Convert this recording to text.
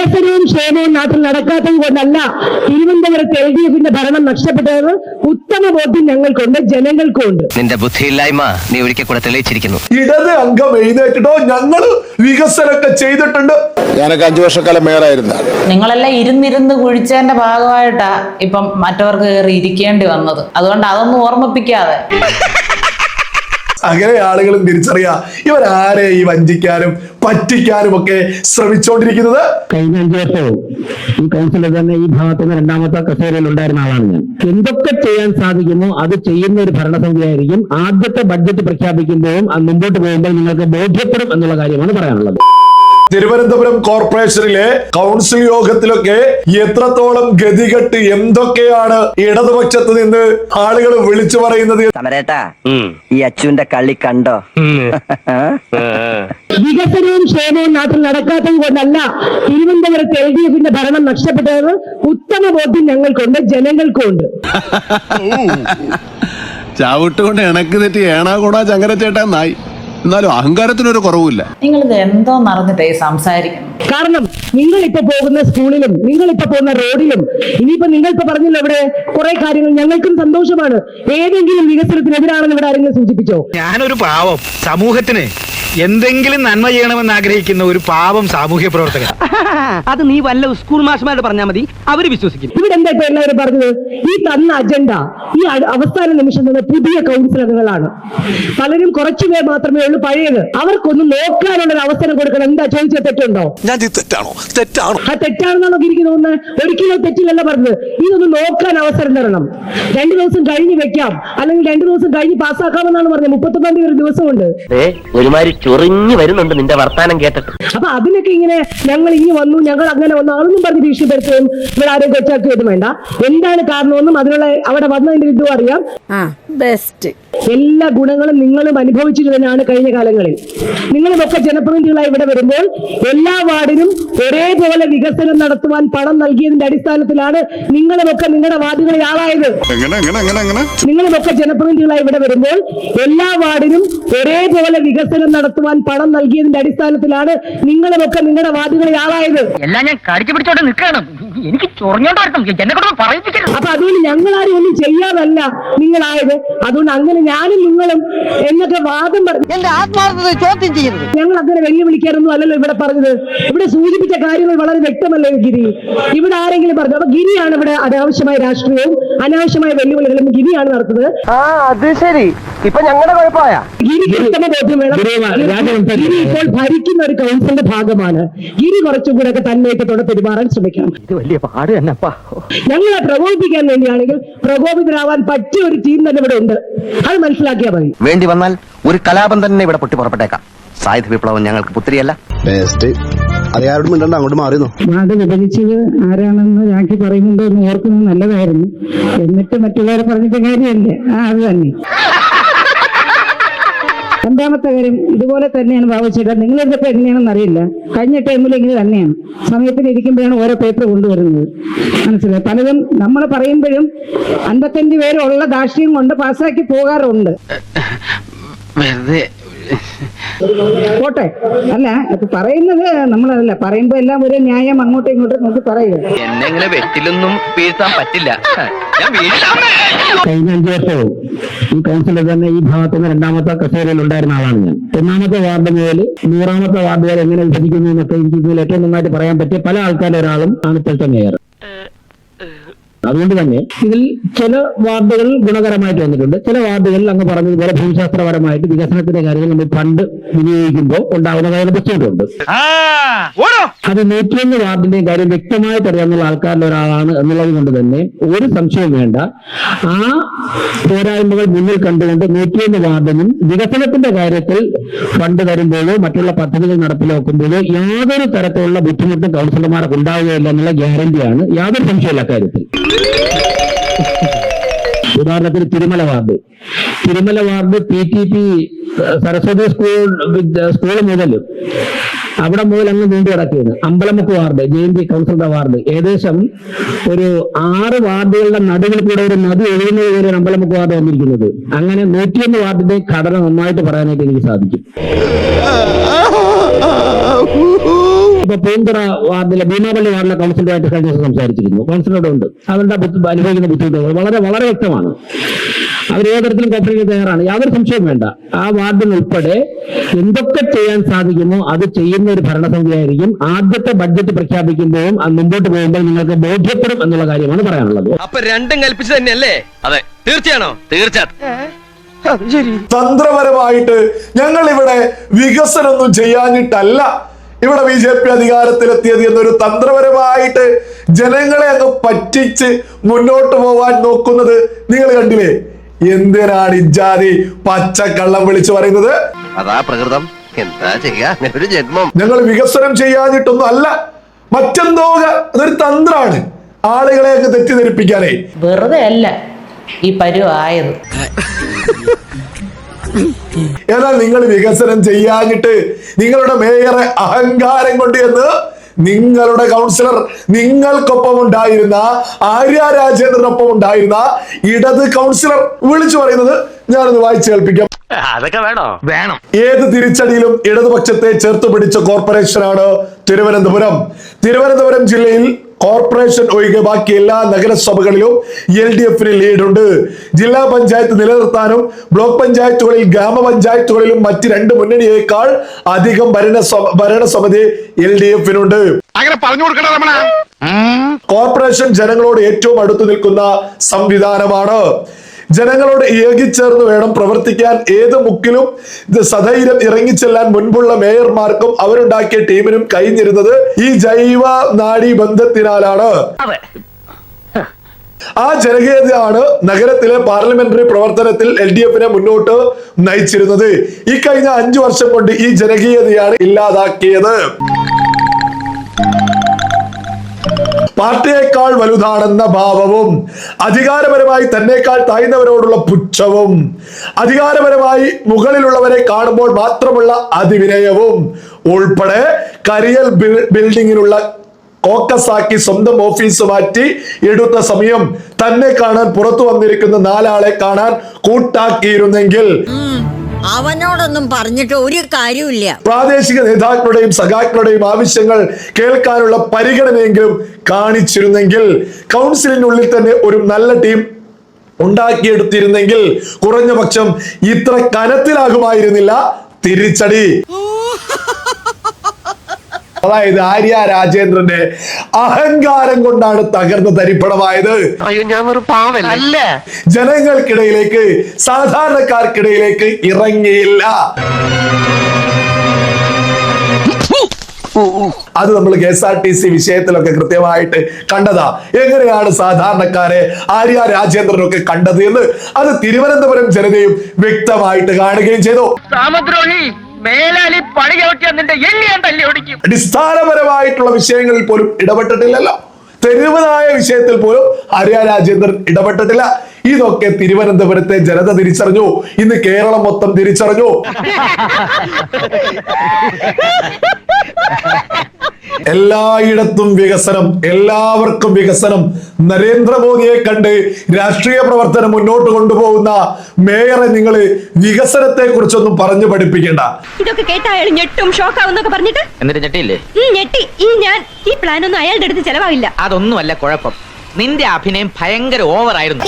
വികസനവും ക്ഷേമവും നാട്ടിൽ നടക്കാത്തത് കൊണ്ടല്ല തിരുവനന്തപുരത്ത് LDFന്റെ ഭരണം നഷ്ടപ്പെട്ടത്. ഉത്തമ ബോധ്യം ഞങ്ങൾക്കുണ്ട്, ജനങ്ങൾക്കുണ്ട്. നിന്റെ ബുദ്ധിയില്ലായ്മ നീ ഒരിക്കൽ കൂടെ തെളിയിച്ചിരിക്കുന്നു. ഇടത് അംഗം എഴുന്നേറ്റിട്ടോ ഞങ്ങള് വികസനമൊക്കെ ചെയ്തിട്ടുണ്ട്. ഞാനൊക്കെ 5 വർഷക്കാലം മേയറായിരുന്നു. നിങ്ങളെല്ലാം ഇരുന്നിരുന്ന് കുഴിച്ചതിന്റെ ഭാഗമായിട്ടാ ഇപ്പം മറ്റവർക്ക് കയറി ഇരിക്കേണ്ടി വന്നത്. അതുകൊണ്ട് അതൊന്നും ഓർമ്മിപ്പിക്കാതെ അങ്ങനെ ആളുകളും തിരിച്ചറിയാ ഇവരാരെ ഈ വഞ്ചിക്കാനും പറ്റിക്കാനും ഒക്കെ ശ്രമിച്ചുകൊണ്ടിരിക്കുന്നത്. കഴിഞ്ഞ 5 വർഷവും ഈ കൗൺസിലിൽ തന്നെ ഈ ഭാഗത്ത് നിന്ന് 2ാമത്തെ കസേരയിൽ ഉണ്ടായിരുന്ന ആളാണ് ഞാൻ. എന്തൊക്കെ ചെയ്യാൻ സാധിക്കുമോ അത് ചെയ്യുന്ന ഒരു ഭരണസമിതിയായിരിക്കും. ആദ്യത്തെ ബഡ്ജറ്റ് പ്രഖ്യാപിക്കുമ്പോഴും അത് മുമ്പോട്ട് പോകുമ്പോൾ നിങ്ങൾക്ക് ബോധ്യപ്പെടും എന്നുള്ള കാര്യമാണ് പറയാനുള്ളത്. തിരുവനന്തപുരം കോർപ്പറേഷനിലെ കൗൺസിൽ യോഗത്തിലൊക്കെ എത്രത്തോളം ഗതികെട്ട് എന്തൊക്കെയാണ് ഇടതുപക്ഷത്ത് നിന്ന് ആളുകൾ വിളിച്ചു പറയുന്നത്. സമരേട്ടാ, ഈ അച്ചുവിന്റെ കളി കണ്ടോ? വികസനവും ക്ഷേമവും നാട്ടിൽ നടക്കാത്തത് കൊണ്ടല്ല തിരുവനന്തപുരത്ത് LDFന്റെ ഭരണം നഷ്ടപ്പെട്ടത്. ഉത്തമ ബോധ്യം ഞങ്ങൾക്കുണ്ട്, ജനങ്ങൾക്കുണ്ട്. ചവിട്ടുകൊണ്ട് ഇണക്ക് തെറ്റി ഏണാ കൂടാ ചങ്കരച്ചേട്ടാ നായി. എന്നാലും അഹങ്കാരത്തിനൊരു കുറവില്ല. നിങ്ങളിത് എന്തോ നടന്നിട്ടേ സംസാരിക്കുന്നു. കാരണം നിങ്ങൾ ഇപ്പൊ പോകുന്ന സ്കൂളിലും നിങ്ങൾ ഇപ്പൊ പോകുന്ന റോഡിലും ഇനിയിപ്പോ നിങ്ങൾ ഇപ്പൊ പറഞ്ഞില്ല ഇവിടെ കുറെ കാര്യങ്ങൾ ഞങ്ങൾക്കും സന്തോഷമാണ്. ഏതെങ്കിലും വികസനത്തിനെതിരാണെന്ന് ഇവിടെ ആരെങ്കിലും സൂചിപ്പിച്ചോ? ഞാനൊരു പാവം, സമൂഹത്തിന് എന്തെങ്കിലും നന്മ ചെയ്യണമെന്ന് ആഗ്രഹിക്കുന്ന ഒരു പാവം സാമൂഹ്യ പ്രവർത്തകൻ. അത് നീ വല്ല സ്കൂൾ മാഷ്മാരോട് പറഞ്ഞാൽ മതി, അവര് വിശ്വസിക്കും. ഇവിടെ എന്താ ഇപ്പൊ എല്ലാവരും പറഞ്ഞത്? ഈ തന്ന അജണ്ട ഈ അവസാന നിമിഷം തന്നെ പുതിയ കൗൺസിൽ അംഗങ്ങളാണ്. പലരും കുറച്ചുപേർ മാത്രമേ ഉള്ളൂ പഴയത്. അവർക്കൊന്ന് നോക്കാനുള്ള ഒരു അവസരം കൊടുക്കണം. എന്താ ചോദിച്ചാൽ തെറ്റുണ്ടോ? ആ തെറ്റാണെന്നാണോ എനിക്ക് തോന്നുന്നത്? ഒരിക്കലും തെറ്റിലല്ല പറഞ്ഞത്. ഇതൊന്ന് നോക്കാൻ അവസരം തരണം. 2 ദിവസം കഴിഞ്ഞ് വെക്കാം, അല്ലെങ്കിൽ 2 ദിവസം കഴിഞ്ഞ് പാസ്സാക്കാമെന്നാണ് പറഞ്ഞത്. 31-ാം തീയതി ഒരു ദിവസമുണ്ട്. ഒരുമാതിരി ചൊറിഞ്ഞു വരുന്നുണ്ട് നിന്റെ വർത്താനം കേട്ടിട്ട്. അപ്പൊ അതിനൊക്കെ ഇങ്ങനെ ഞങ്ങൾ ഇനി വന്നു, ഞങ്ങൾ അങ്ങനെ വന്നു, അതൊന്നും പറഞ്ഞ് ഭീഷണിപ്പെടുത്തുകയും ഇവിടെ ആരും കൊച്ചാക്കുകയൊന്നും വേണ്ട. എന്താണ് കാരണമെന്നും അതിനുള്ള അവിടെ വന്നതിന്റെ ഇതും അറിയാം. ബെസ്റ്റ് എല്ലാ ഗുണങ്ങളും നിങ്ങളും അനുഭവിച്ചിരുന്നതാണ് കഴിഞ്ഞ കാലങ്ങളിൽ. നിങ്ങളുമൊക്കെ ജനപ്രതിനിധികളായി ഇവിടെ വരുമ്പോൾ എല്ലാ വാർഡിനും ഒരേപോലെ വികസനം നടത്തുവാൻ പണം നൽകിയതിന്റെ അടിസ്ഥാനത്തിലാണ് നിങ്ങളുമൊക്കെ നിങ്ങളുടെ വാർഡുകളിൽ ആളായത്. നിങ്ങളുമൊക്കെ ജനപ്രതിനിധികളായി ഇവിടെ വരുമ്പോൾ എല്ലാ വാർഡിനും ഒരേപോലെ വികസനം നടത്തുവാൻ പണം നൽകിയതിന്റെ അടിസ്ഥാനത്തിലാണ് നിങ്ങളുമൊക്കെ നിങ്ങളുടെ വാർഡുകളിൽ ആളായത്. എല്ലാം ഞാൻ കടിച്ചു പിടിച്ചോണ്ട് നിൽക്കണം. എനിക്ക് ചൊറിഞ്ഞോണ്ടായിരുന്നു എന്നെ കൊണ്ട് പറയിപ്പിക്കരുത്. അപ്പൊ അതുകൊണ്ട് ഞങ്ങളാരും ഒന്നും ചെയ്യാതല്ല നിങ്ങളായത്. അതുകൊണ്ട് അങ്ങനെ ഞാനും നിങ്ങളും എന്നൊക്കെ വാദം പറഞ്ഞു എന്റെ ആത്മാർത്ഥത ചോദ്യം ചെയ്യുന്നത്. ഞങ്ങൾ അങ്ങനെ വെല്ലുവിളിക്കാനൊന്നും അല്ലല്ലോ ഇവിടെ പറഞ്ഞത്. ഇവിടെ സൂചിപ്പിച്ച കാര്യങ്ങൾ വളരെ വ്യക്തമല്ലേ ഗിരി? ഇവിടെ ആരെങ്കിലും പറഞ്ഞു? അപ്പൊ ഗിരിയാണ് ഇവിടെ അനാവശ്യമായ രാഷ്ട്രീയവും അനാവശ്യമായ വെല്ലുവിളികളും ഗിരിയാണ് നടത്തുന്നത്. അത് ശരി, ഇപ്പൊ ഞങ്ങളുടെ കുഴപ്പമായ ഗിരിക്ക് ഉത്തമ ബോധ്യം വേണം. ഗിരി ഇപ്പോൾ ഭരിക്കുന്ന ഒരു കൗൺസിലിന്റെ ഭാഗമാണ്. ഗിരി കുറച്ചും കൂടെ ഒക്കെ തന്മയക്കത്തോടെ പെരുമാറാൻ ശ്രമിക്കണം. ഇത് വലിയ പാട് തന്നെപ്പാ. ഞങ്ങളെ പ്രകോപിപ്പിക്കാൻ വേണ്ടിയാണെങ്കിൽ പ്രകോപിതരാവാൻ പറ്റിയ ഒരു ടീം തന്നെ ഇവിടെ ഉണ്ട്. അത് മനസ്സിലാക്കിയാൽ മതി. വേണ്ടി വന്നാൽ ഒരു കലാപം തന്നെ ഇവിടെ പൊട്ടി പുറപ്പെട്ടേക്കാം. സായുധ വിപ്ലവം ഞങ്ങൾക്ക് പുത്തിരിയല്ല. അങ്ങോട്ട് മാറിയോ? വാർഡ് വിഭജിച്ചത് ആരാണെന്ന് രാഖി പറയുന്നുണ്ടോ എന്ന് ഓർക്കുന്നത് നല്ലതായിരുന്നു. എന്നിട്ട് മറ്റുള്ളവരെ പറഞ്ഞിട്ട് കാര്യമല്ലേ? അത് തന്നെ. 2ാമത്തെ കാര്യം ഇതുപോലെ തന്നെയാണ് ഭാവിച്ചത്. നിങ്ങളിതൊക്കെ എങ്ങനെയാണെന്ന് അറിയില്ല. കഴിഞ്ഞ ടൈമിൽ ഇങ്ങനെ തന്നെയാണ്. സമയത്തിന് ഇരിക്കുമ്പോഴാണ് ഓരോ പേപ്പർ കൊണ്ടുവരുന്നത്. മനസ്സിലായി? പലതും നമ്മൾ പറയുമ്പോഴും 55 പേരുള്ള ദാർഷ്ട്യം കൊണ്ട് പാസ്സാക്കി പോകാറുണ്ട്. പോട്ടെ, അല്ല ഇപ്പൊ പറയുന്നത് നമ്മളതല്ല. പറയുമ്പോ എല്ലാം ഒരു ന്യായം അങ്ങോട്ടും ഇങ്ങോട്ടും നോക്കി പറയുക. എന്നെ വെറ്റിലൊന്നും വീഴ്ത്താൻ പറ്റില്ല. കഴിഞ്ഞ 5 വർഷവും ഈ കൗൺസിലിൽ തന്നെ ഈ ഭാഗത്ത് നിന്ന് 2ാമത്തെ കസേരയിൽ ഉണ്ടായിരുന്ന ആളാണ് ഞാൻ. 1ാമത്തെ വാർഡ് മുതൽ 100ാമത്തെ വാർഡ് വരെ എങ്ങനെ വിഭജിക്കുന്നു എന്നൊക്കെ എനിക്ക് ഇതിൽ ഏറ്റവും നന്നായിട്ട് പറയാൻ പറ്റിയ പല ആൾക്കാരുടെ ഒരാളും ആണ് ഇപ്പോഴത്തെ മേയർ. അതുകൊണ്ട് തന്നെ ഇതിൽ ചില വാർഡുകൾ ഗുണകരമായിട്ട് വന്നിട്ടുണ്ട്. ചില വാർഡുകളിൽ അങ്ങ് പറഞ്ഞതുപോലെ ഭൂമിശാസ്ത്രപരമായിട്ട് വികസനത്തിന്റെ കാര്യങ്ങൾ നമ്മൾ ഫണ്ട് വിനിയോഗിക്കുമ്പോൾ ഉണ്ടാകുന്ന കാര്യങ്ങൾ ബുദ്ധിമുട്ടുണ്ട്. അത് 101 വാർഡിന്റെയും കാര്യം വ്യക്തമായിട്ട് അറിയാവുന്ന ആൾക്കാരിൽ ഒരാളാണ് എന്നുള്ളത് കൊണ്ട് തന്നെ ഒരു സംശയവും വേണ്ട. ആ പോരായ്മകൾ മുന്നിൽ കണ്ടുകൊണ്ട് 101 വാർഡിനും വികസനത്തിന്റെ കാര്യത്തിൽ ഫണ്ട് തരുമ്പോഴോ മറ്റുള്ള പദ്ധതികൾ നടപ്പിലാക്കുമ്പോഴോ യാതൊരു തരത്തിലുള്ള ബുദ്ധിമുട്ടും കൗൺസിലർമാർക്ക് ഉണ്ടാവുകയില്ല എന്നുള്ള ഗ്യാരണ്ടിയാണ്. യാതൊരു സംശയമില്ല കാര്യത്തിൽ. ഉദാഹരണത്തിന് Thirumala ward PTP Saraswathi school മുതൽ അവിടെ മുതൽ അങ്ങ് നീണ്ടു കിടക്കുകയാണ്. അമ്പലമുക്ക് വാർഡ് JNP കൗൺസിലറുടെ വാർഡ് ഏകദേശം ഒരു 6 വാർഡുകളുടെ നടുവിൽ കൂടെ ഒരു നദി ഒഴുകുന്നത് വരെ അമ്പലമുക്ക് വാർഡ് വന്നിരിക്കുന്നത്. അങ്ങനെ 101 വാർഡിന്റെ ഘടന നന്നായിട്ട് പറയാനായിട്ട് എനിക്ക് സാധിക്കും. ഇപ്പൊ പൂന്തറ വാർഡിലെ ഭീമാപള്ളി വാർഡിലെ കൗൺസിലറുമായിട്ട് കഴിഞ്ഞ ദിവസം സംസാരിച്ചിരുന്നു. കൗൺസിലറുടെ ഉണ്ട്, അവരുടെ അനുഭവിക്കുന്ന ബുദ്ധിമുട്ടുകൾ വളരെ വളരെ വ്യക്തമാണ്. അവർ ഏത് തരത്തിലും കോപ്പറേറ്റ് തയ്യാറാണ്, യാതൊരു സംശയവും വേണ്ട. ആ വാർഡിൽ ഉൾപ്പെടെ എന്തൊക്കെ ചെയ്യാൻ സാധിക്കുമോ അത് ചെയ്യുന്ന ഒരു ഭരണസമിതിയായിരിക്കും. ആദ്യത്തെ ബഡ്ജറ്റ് പ്രഖ്യാപിക്കുമ്പോഴും അത് മുമ്പോട്ട് പോകുമ്പോൾ നിങ്ങൾക്ക് ബോധ്യപ്പെടും എന്നുള്ള കാര്യമാണ് പറയാനുള്ളത്. അപ്പൊ രണ്ടും കൽപ്പിച്ചു തന്നെയല്ലേ? അതെ, തീർച്ചയാണോ? തീർച്ചയായിട്ടും. തന്ത്രപരമായിട്ട് ഞങ്ങൾ ഇവിടെ വികസനമൊന്നും ചെയ്യാനിട്ടല്ല ഇവിടെ BJP അധികാരത്തിലെത്തിയത് എന്നൊരു തന്ത്രപരമായിട്ട് ജനങ്ങളെ അങ്ങ് പറ്റിച്ച് മുന്നോട്ട് പോവാൻ നോക്കുന്നത് നിങ്ങൾ കണ്ടില്ലേ? എന്തിനാണ് ഇജാതി പച്ചക്കള്ളം വിളിച്ചു പറയുന്നത്? അതാ പ്രകൃതം, എന്താ ചെയ്യാ, ഒരു ജന്മം. ഞങ്ങൾ വികസനം ചെയ്യാനിട്ടൊന്നും അല്ല, മറ്റെന്തോ അതൊരു തന്ത്രാണ് ആളുകളെ അങ്ങ് തെറ്റിദ്ധരിപ്പിക്കാനേ. വെറുതെ അല്ല ഈ പരുവായത്. എന്നാൽ നിങ്ങൾ വികസനം ചെയ്യാനിട്ട് നിങ്ങളുടെ മേയറെ അഹങ്കാരം കൊണ്ട് എന്ന് നിങ്ങളുടെ കൗൺസിലർ, നിങ്ങൾക്കൊപ്പം ഉണ്ടായിരുന്ന ആര്യ രാജേന്ദ്രനൊപ്പം ഉണ്ടായിരുന്ന ഇടത് കൗൺസിലർ വിളിച്ചു പറയുന്നത് ഞാനൊന്ന് വായിച്ചു കേൾപ്പിക്കാം. അതൊക്കെ വേണം. ഏത് തിരിച്ചടിയിലും ഇടതുപക്ഷത്തെ ചേർത്ത് പിടിച്ച കോർപ്പറേഷനാണ് തിരുവനന്തപുരം. തിരുവനന്തപുരം ജില്ലയിൽ കോർപ്പറേഷൻ ഒഴികെ ബാക്കി എല്ലാ നഗരസഭകളിലും LDFന് ലീഡുണ്ട്. ജില്ലാ പഞ്ചായത്ത് നിലനിർത്താനും ബ്ലോക്ക് പഞ്ചായത്തുകളിൽ ഗ്രാമപഞ്ചായത്തുകളിലും മറ്റ് രണ്ട് മുന്നണിയേക്കാൾ അധികം ഭരണസമിതി LDFനുണ്ട്. അങ്ങനെ പറഞ്ഞു കൊടുക്കണ രമണ. കോർപ്പറേഷൻ ജനങ്ങളോട് ഏറ്റവും അടുത്തു നിൽക്കുന്ന സംവിധാനമാണ്. ജനങ്ങളോട് ഏകിച്ചേർന്ന് വേണം പ്രവർത്തിക്കാൻ. ഏത് മുക്കിലും സധൈര്യം ഇറങ്ങിച്ചെല്ലാൻ മുൻപുള്ള മേയർമാർക്കും അവരുണ്ടാക്കിയ ടീമിനും കഴിഞ്ഞിരുന്നത് ഈ ജൈവ നാഡീ ബന്ധത്തിനാലാണ്. ആ ജനകീയതയാണ് നഗരത്തിലെ പാർലമെന്ററി പ്രവർത്തനത്തിൽ LDFനെ മുന്നോട്ട് നയിച്ചിരുന്നത്. ഈ കഴിഞ്ഞ 5 വർഷം കൊണ്ട് ഈ ജനകീയതയാണ് ഇല്ലാതാക്കിയത്. പാർട്ടിയേക്കാൾ വലുതാണെന്ന ഭാവവും അധികാരപരമായി തന്നേക്കാൾ താഴ്ന്നവരോടുള്ള പുച്ഛവും അധികാരപരമായി മുകളിലുള്ളവരെ കാണുമ്പോൾ മാത്രമുള്ള അതിവിനയവും ഉൾപ്പെടെ കരിയൽ ബിൽഡിങ്ങിനുള്ള കോക്കസാക്കി സ്വന്തം ഓഫീസ് മാറ്റി എടുത്ത സമയം തന്നെ കാണാൻ പുറത്തു വന്നിരിക്കുന്ന 4 ആളെ കാണാൻ കൂട്ടാക്കിയിരുന്നെങ്കിൽ അവനോടൊന്നും പറഞ്ഞിട്ട് ഒരു കാര്യമില്ല. പ്രാദേശിക നേതാക്കളുടെയും സഖാക്കളുടെയും ആവശ്യങ്ങൾ കേൾക്കാനുള്ള പരിഗണനയെങ്കിലും കാണിച്ചിരുന്നെങ്കിൽ, കൗൺസിലിനുള്ളിൽ തന്നെ ഒരു നല്ല ടീം ഉണ്ടാക്കിയെടുത്തിരുന്നെങ്കിൽ കുറഞ്ഞ പക്ഷം ഇത്ര കനത്തിലാകുമായിരുന്നില്ല തിരിച്ചടി. അതായത് ആര്യ രാജേന്ദ്രന്റെ അഹങ്കാരം കൊണ്ടാണ് തകർന്ന തരിപ്പണമായത്. അയ്യോ, ഞാൻ ഒരു പാവല്ല. ജനങ്ങൾക്കിടയിലേക്ക്, സാധാരണക്കാർക്കിടയിലേക്ക് ഇറങ്ങിയില്ല. അത് നമ്മൾ KSRTC വിഷയത്തിലൊക്കെ കൃത്യമായിട്ട് കണ്ടതാ. എങ്ങനെയാണ് സാധാരണക്കാരെ ആര്യ രാജേന്ദ്രനൊക്കെ കണ്ടത് എന്ന് അത് തിരുവനന്തപുരം ജനതയും വ്യക്തമായിട്ട് കാണുകയും ചെയ്തു. അടിസ്ഥാനപരമായിട്ടുള്ള വിഷയങ്ങളിൽ പോലും ഇടപെട്ടിട്ടില്ലല്ലോ. തെരുവനായ വിഷയത്തിൽ പോലും ആര്യ രാജേന്ദ്രൻ ഇടപെട്ടിട്ടില്ല. ഇതൊക്കെ തിരുവനന്തപുരത്തെ ജനത തിരിച്ചറിഞ്ഞു. ഇന്ന് കേരളം മൊത്തം തിരിച്ചറിഞ്ഞു. എല്ലായിടത്തും വികസനം, എല്ലാവർക്കും വികസനം. നരേന്ദ്രമോദിയെ കണ്ട് രാഷ്ട്രീയ പ്രവർത്തനം മുന്നോട്ട് കൊണ്ടുപോകുന്ന മേയറെ നിങ്ങൾ വികസനത്തെ കുറിച്ചൊന്നും പറഞ്ഞു പഠിപ്പിക്കേണ്ട. ഇതൊക്കെ കേട്ട അയാൾ ഞെട്ടും ഷോക്കാവുന്നൊക്കെ പറഞ്ഞിട്ട് എന്നിട്ട് ഞെട്ടിയില്ലേ? ഞെട്ടി. ഈ പ്ലാൻ ഒന്നും അയാളുടെ അടുത്ത് ചെലവാകില്ല. അതൊന്നുമല്ല കുഴപ്പം, നിന്റെ അഭിനയം ഭയങ്കര ഓവറായിരുന്നു.